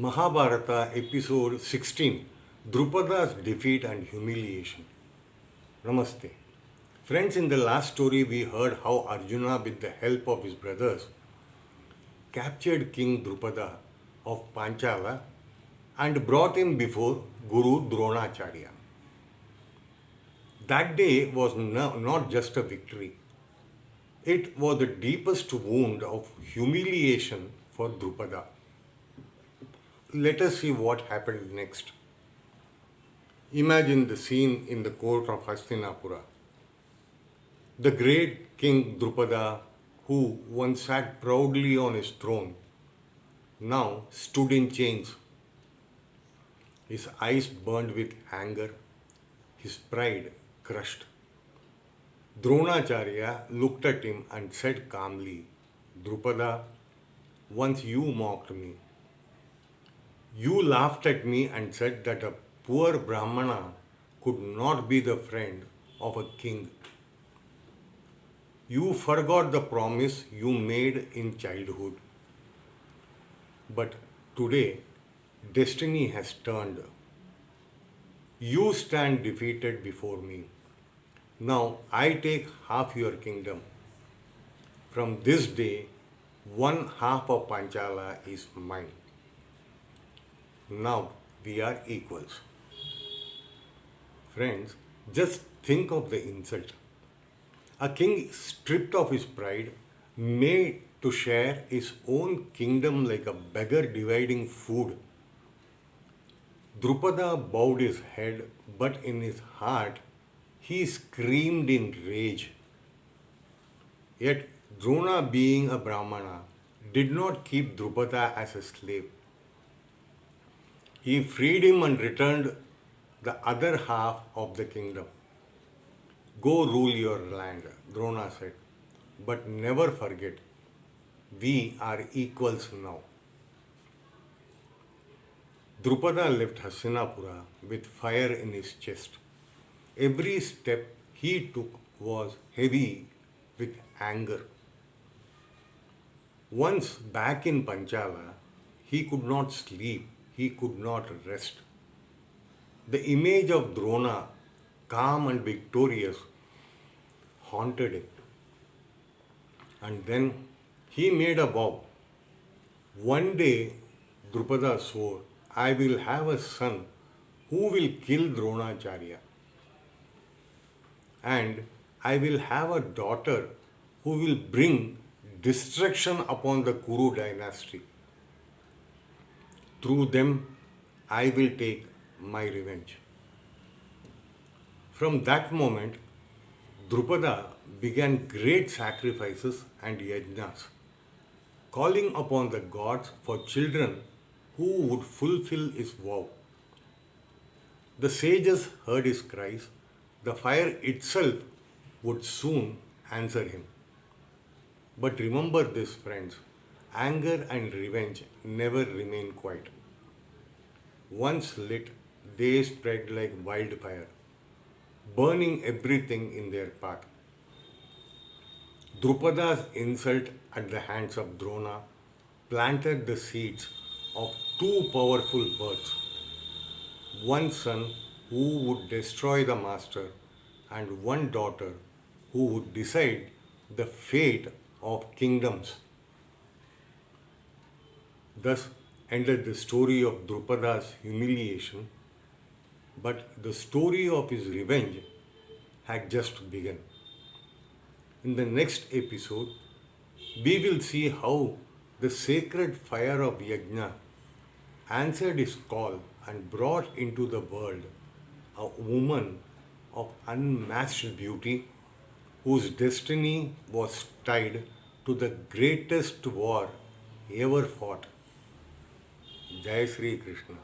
Mahabharata episode 16, Drupada's defeat and humiliation. Namaste. Friends, in the last story we heard how Arjuna, with the help of his brothers, captured King Drupada of Panchala and brought him before Guru Dronacharya. That day was not just a victory, it was the deepest wound of humiliation for Drupada. Let us see what happened next. Imagine the scene in the court of Hastinapura. The great King Drupada, who once sat proudly on his throne, now stood in chains. His eyes burned with anger, his pride crushed. Dronacharya looked at him and said calmly, Drupada, once you mocked me. You laughed at me and said that a poor Brahmana could not be the friend of a king. You forgot the promise you made in childhood. But today, destiny has turned. You stand defeated before me. Now I take half your kingdom. From this day, one half of Panchala is mine. Now we are equals. Friends, just think of the insult. A king stripped of his pride, made to share his own kingdom like a beggar dividing food. Drupada bowed his head, but in his heart he screamed in rage. Yet Drona, being a Brahmana, did not keep Drupada as a slave. He freed him and returned the other half of the kingdom. Go rule your land, Drona said, but never forget, we are equals now. Drupada left Hastinapura with fire in his chest. Every step he took was heavy with anger. Once back in Panchala, he could not sleep, he could not rest. The image of Drona, calm and victorious, haunted him. And then he made a vow. One day, Drupada swore, I will have a son who will kill Dronacharya. And I will have a daughter who will bring destruction upon the Kuru dynasty. Through them, I will take my revenge. From that moment, Drupada began great sacrifices and yajnas, calling upon the gods for children who would fulfill his vow. The sages heard his cries. The fire itself would soon answer him. But remember this, friends, anger and revenge never remain quiet. Once lit, they spread like wildfire, burning everything in their path. Drupada's insult at the hands of Drona planted the seeds of two powerful birds. One son who would destroy the master, and one daughter who would decide the fate of kingdoms. Thus ended the story of Drupada's humiliation, but the story of his revenge had just begun. In the next episode, we will see how the sacred fire of Yajna answered his call and brought into the world a woman of unmatched beauty whose destiny was tied to the greatest war ever fought. Jai Sri Krishna.